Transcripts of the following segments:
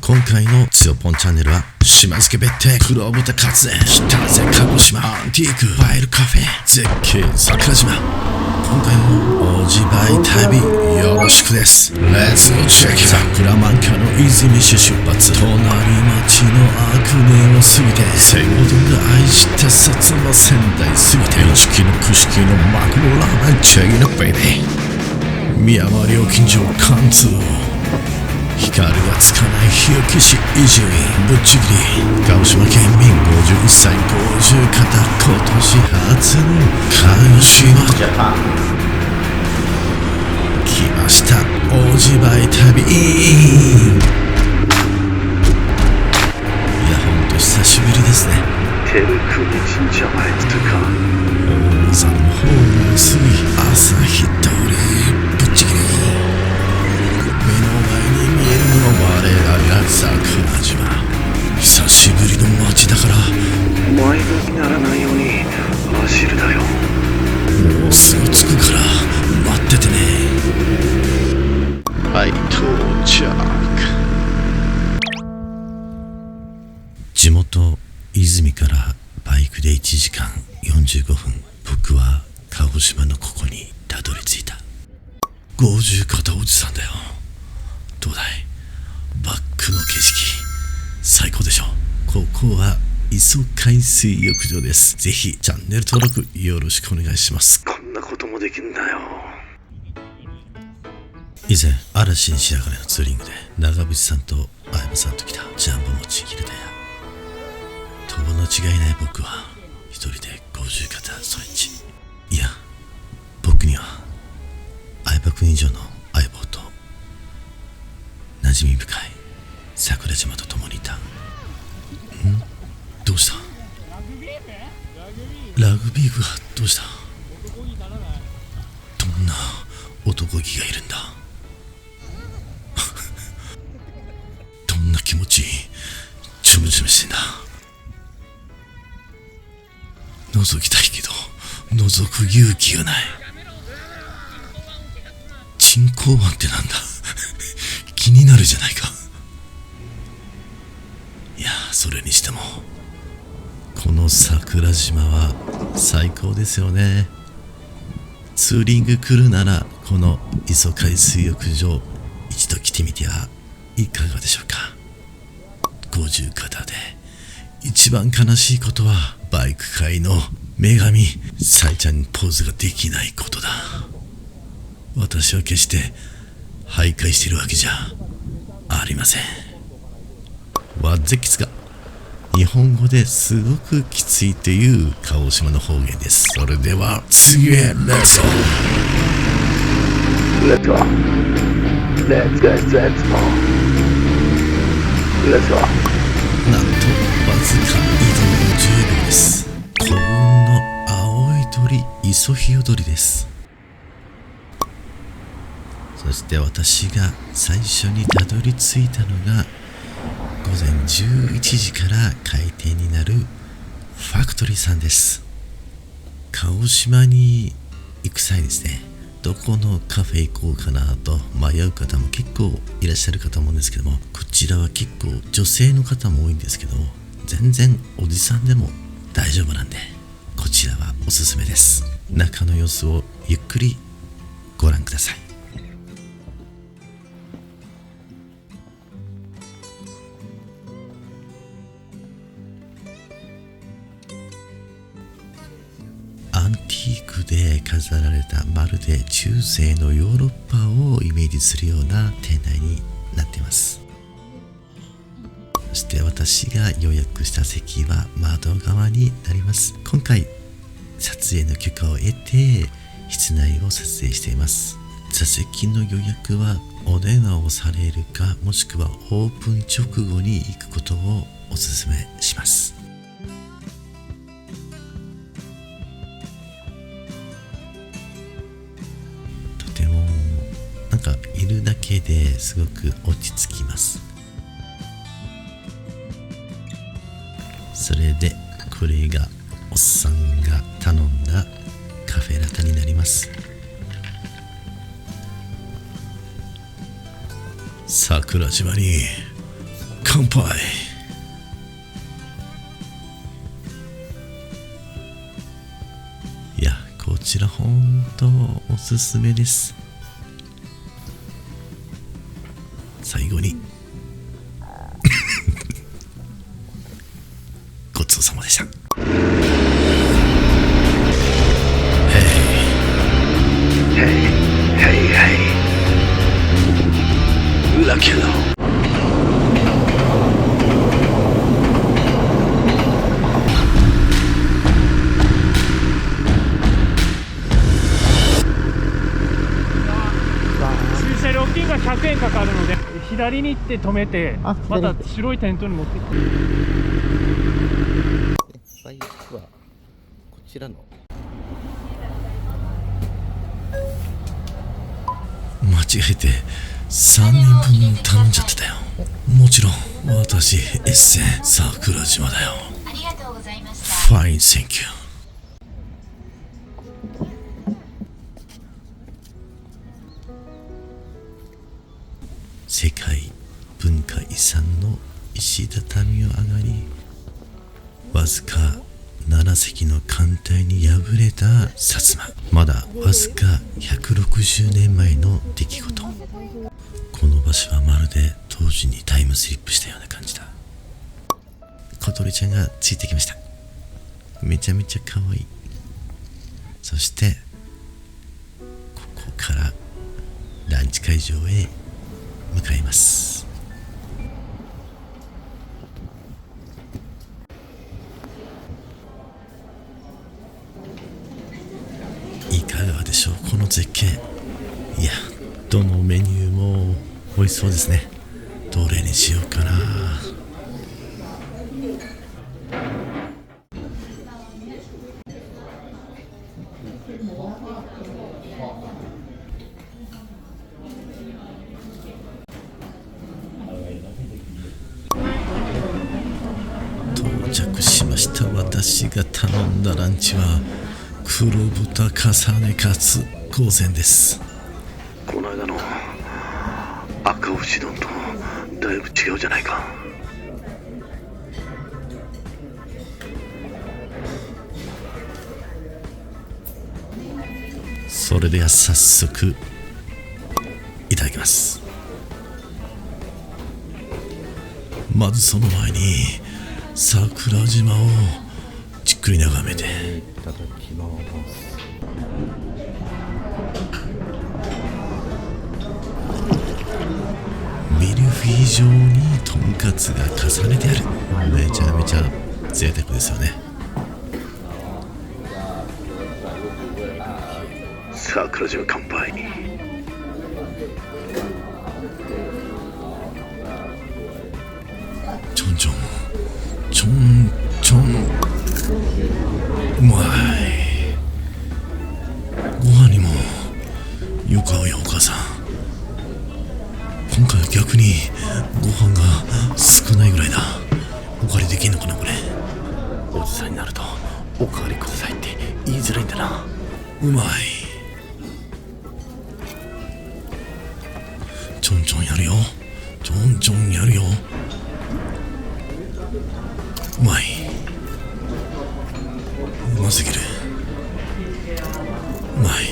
今回のつよぽんチャンネルは島漬け別邸黒豚カツ膳来たぜ鹿児島アンティークファイルカフェ絶景桜島。今回もおじばい旅よろしくです。レッツゴーチェック。桜満開の泉市出発。隣町の悪名を過ぎて西郷どんが愛した薩摩仙台過ぎて一木の串木のマクロラーメンチェギのベイビー宮山料金所貫通光がつかない日置市伊集院ぶっちぎり鹿児島県民51歳50方今年初の鹿児島来ましたおじばい旅。いやほんと久しぶりですね。照国神社前つか大山の方を過ぎ朝日通りぶっちぎり目の前に見えるのは我らが桜島。久しぶりの街だから迷子にならないように走るだよ。もうすぐ着くから待っててね。はい到着。地元泉からバイクで1時間45分僕は鹿児島のここにたどり着いた。50肩おじさんだよ。どうだいバックの景色最高でしょ。ここは磯海水浴場です。ぜひチャンネル登録よろしくお願いします。こんなこともできんだよ。以前嵐にしやがれのツーリングで長渕さんと相葉さんと来たジャンボもちぎれたや友達がいない僕は一人で50肩ストレッチ。いや僕には相葉君以上の相棒と馴染み深い桜島と共にいた。どうしたラグビー部はどうした。どんな男気がいるんだどんな気持ちちょめちょめしてんだ。覗きたいけど覗く勇気がない。鎮江湾ってなんだ気になるじゃないか。いやそれにしてもこの桜島は最高ですよね。ツーリング来るならこの磯海水浴場一度来てみてはいかがでしょうか。50肩で一番悲しいことはバイク界の女神サイちゃんにポーズができないことだ。私は決して徘徊しているわけじゃありません。わっぜきつが日本語ですごくきついという鹿児島の方言です。それでは次へレッツゴー。レッツゴーレッツゴーレッツゴーレッツゴー。なんとわずか移動の10秒です。幸運の青い鳥磯日踊りです。そして私が最初にたどり着いたのが午前11時から開店になるファクトリーさんです。鹿児島に行く際ですね、どこのカフェ行こうかなと迷う方も結構いらっしゃるかと思うんですけども、こちらは結構女性の方も多いんですけど全然おじさんでも大丈夫なんでこちらはおすすめです。中の様子をゆっくりご覧ください。アンティークで飾られたまるで中世のヨーロッパをイメージするような店内になっています。そして私が予約した席は窓側になります。今回撮影の許可を得て室内を撮影しています。座席の予約はお電話をされるかもしくはオープン直後に行くことをお勧めします。なんかいるだけですごく落ち着きます。それでこれがおっさんが頼んだカフェラテになります。桜島に乾杯。いや、こちらほんとおすすめです。最後にごちそうさまでした。ラキュラ駐車料金が100円かかるので、左に行って止めて、また白いテントに持ってくる。バイクはこちらの間違えて3人分頼んじゃってたよ。もちろん私エッセン桜島だよ。ありがとうございました。ファインセンキュー。世界文化遺産の石畳を上がり、わずか7隻の艦隊に敗れた薩摩。まだわずか160年前の出来事。この場所はまるで当時にタイムスリップしたような感じだ。小鳥ちゃんがついてきました。めちゃめちゃ可愛い。そしてここからランチ会場へ向かいます。いかがでしょう、この絶景。いや、どのメニューも美味しそうですね。どれにしようかな。到着しました。私が頼んだランチは黒豚重ねカツ御膳です。この間の赤牛丼とだいぶ違うじゃないか。それでは早速いただきます。まずその前に桜島をじっくり眺めて、いただきます。ミルフィー状にとんかつが重ねてある。めちゃめちゃ贅沢ですよね。桜島乾杯。ちょんちょんちょんちょん、うまい。ご飯にもよく合うよ。お母さん、今回は逆にご飯が少ないぐらいだ。おかわりできんのかなこれ。おじさんになるとおかわりくださいって言いづらいんだな。うまい。ちょんちょんやるよ。ちょんちょんやるよ。うまい。うますぎる。うまい。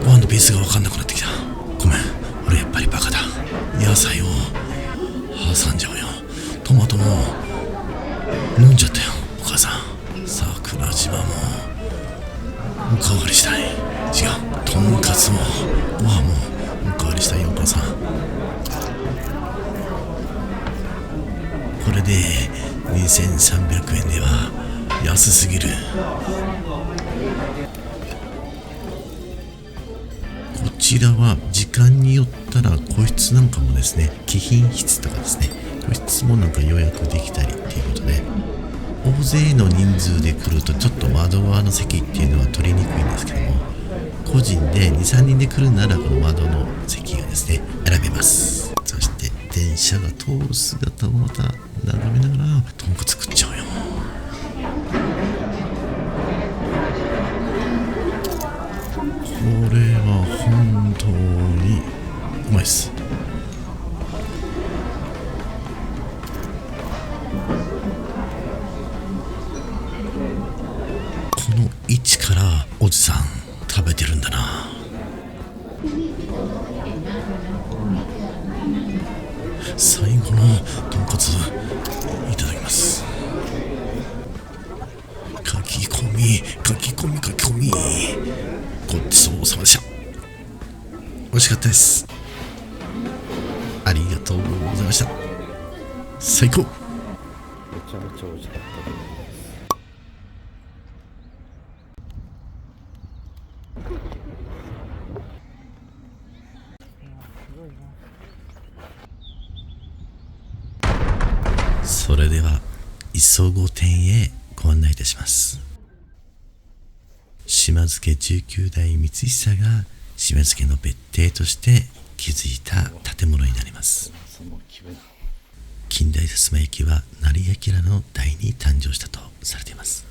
ご飯のベースが分かんなくなってきた。ごめん、俺やっぱりバカだ。野菜を挟んじゃうよ。トマトも飲んじゃったよ。お母さん、桜島もおかわりしたい。違う、とんかつもご飯もおかわりしたいよ。お母さん、これで2300円では安すぎる。こちらは時間によったら個室なんかもですね、貴賓室とかですね、個室もなんか予約できたりっていうことで、大勢の人数で来るとちょっと窓側の席っていうのは取りにくいんですけども、個人で 2,3 人で来るならこの窓の席がですね選べます。そして電車が通る姿をまた眺めながらとんかつ食っちゃうよ。これは本当にうまいです。じさん食べてるんだな。最後の豚骨いただきます。かき込みごちそうさまでした。美味しかったです。ありがとうございました。最高。めちゃめちゃ美味しかったと思います。それでは磯子店へご案内いたします。島津家19代光久が島津家の別邸として築いた建物になります。その気分。近代薩摩焼は成明の代に誕生したとされています。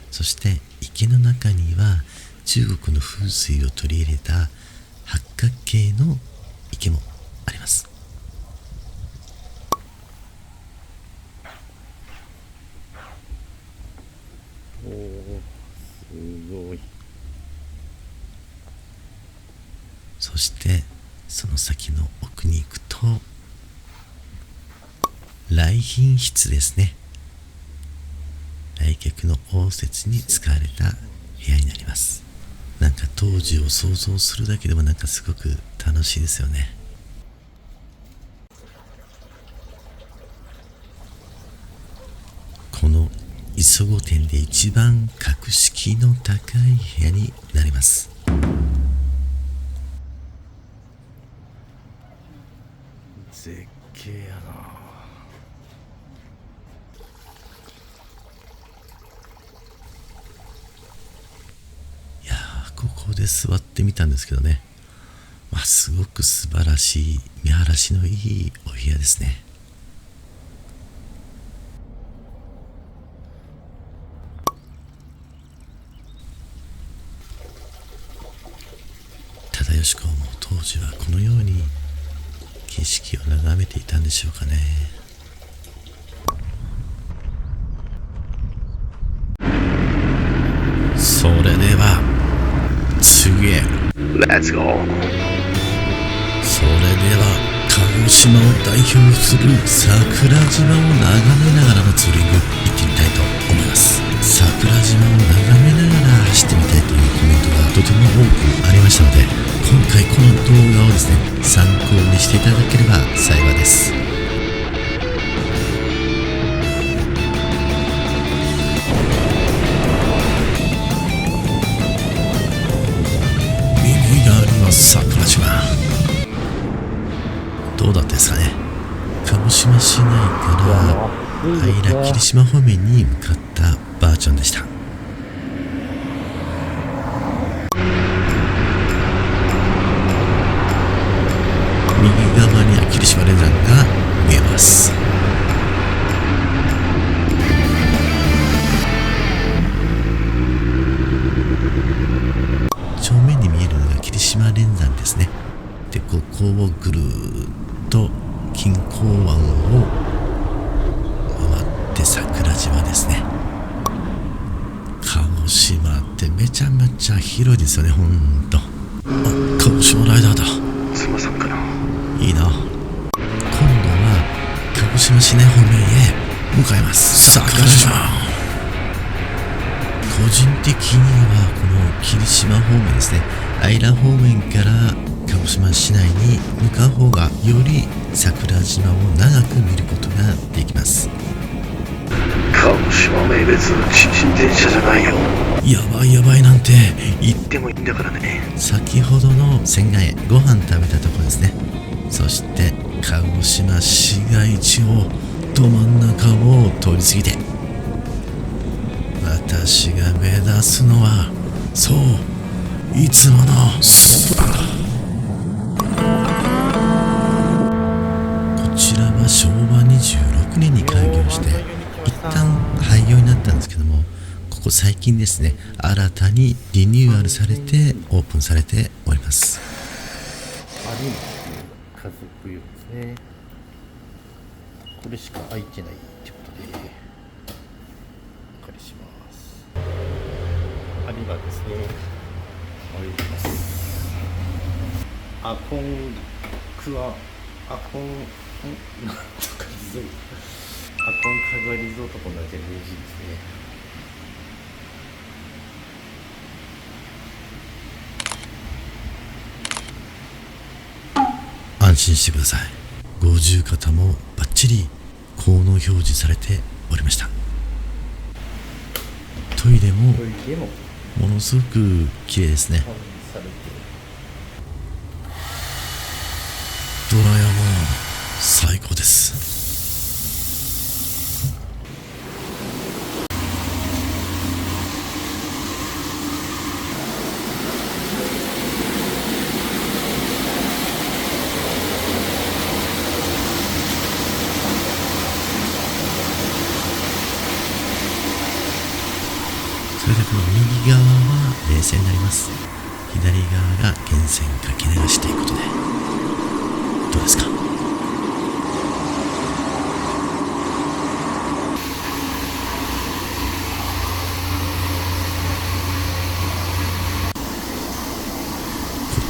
そして池の中には中国の風水を取り入れた八角形の池もあります。おお、すごい。そしてその先の奥に行くと来賓室ですね。来客の応接に使われた部屋になります。なんか当時を想像するだけでもなんかすごく楽しいですよね。この磯子店で一番格式の高い部屋になります。絶景やな。いやー、ここで座ってみたんですけどね、すごく素晴らしい見晴らしのいいお部屋ですね。忠義公も当時はこのように景色を眺めていたんでしょうかね。それでは次へ。 Let's go。 それでは鹿児島を代表する桜島を眺めながらのツーリング行ってみたいと思います。桜島を眺めながら走ってみたいというコメントがとても多くありましたので、今回この動画をですね参考にしていただければ幸いです。右側には桜島。どうだったですかね。鹿児島市内から相良霧島方面に向かったバージョンでした。右側には霧島連山が見えます。正面に見えるのが霧島連山ですね。で、ここをぐるーっと錦江湾を回って桜島ですね。鹿児島ってめちゃめちゃ広いですよね、ほんと。鹿児島ライダーだ。妻さんかな。いいな。今度は鹿児島市内方面へ向かいます。桜島。個人的にはこの霧島方面ですね、相良方面から鹿児島市内に向かう方がより桜島を長く見ることができます。鹿児島名物チン電車じゃないよ。やばいなんて言っでもいいんだからね。先ほどの仙台へご飯食べたところですね。そして鹿児島市街地をど真ん中を通り過ぎて、私が目指すのはそういつものスーパー。こちらは昭和26年に開業して一旦廃業になったんですけども、ここ最近ですね新たにリニューアルされてオープンされております。有馬家族用ですね。これしか空いてないってことでお借りします。有馬ですね。おります。アコンクアアコンなんとかリゾートアコンカグアリゾートと同じ NG ですね。安心してください。五十肩もバッチリ効能表示されておりました。トイレもトイレもものすごく綺麗ですね。管理されてドライヤーも最高です。それでこの右側は冷静になります。左側が源泉かけ流しということで、どうですか？こ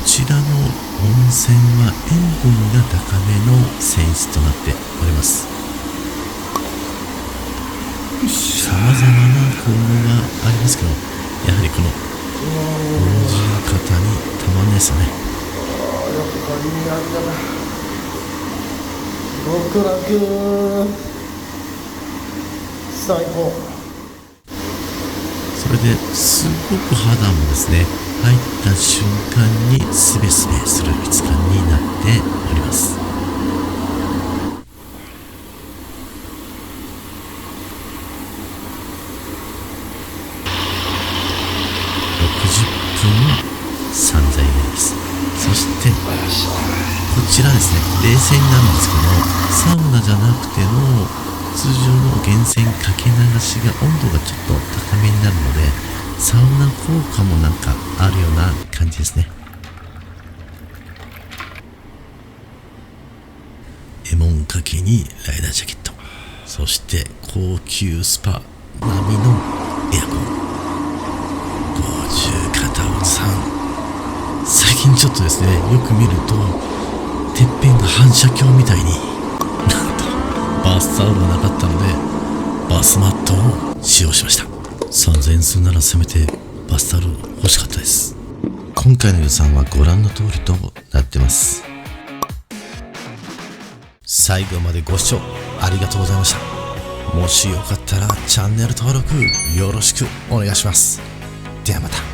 ちらの温泉は塩分が高めの泉質となっております。さまざまな効能がありますけど、やはりこの五十肩にたまんないですよね。やっぱりなんだな極楽最高。それですごく肌もですね、入った瞬間にスベスベする質感になっております。60分散財目です。そしてこちらですね、冷泉なんですけど、サウナじゃなくても通常の源泉かけ流しが温度がちょっと高めになるので、サウナ効果もなんかあるような感じですね。エモンかけにライダージャケット、そして高級スパ並みのエアコン。五十肩おじさん、最近ちょっとですね、よく見るとてっぺんが反射鏡みたいに、なんとバスタオルがなかったのでバスマットを使用しました。3000円するならせめてバスタオル欲しかったです。今回の予算はご覧の通りとなってます。最後までご視聴ありがとうございました。もしよかったらチャンネル登録よろしくお願いします。ではまた。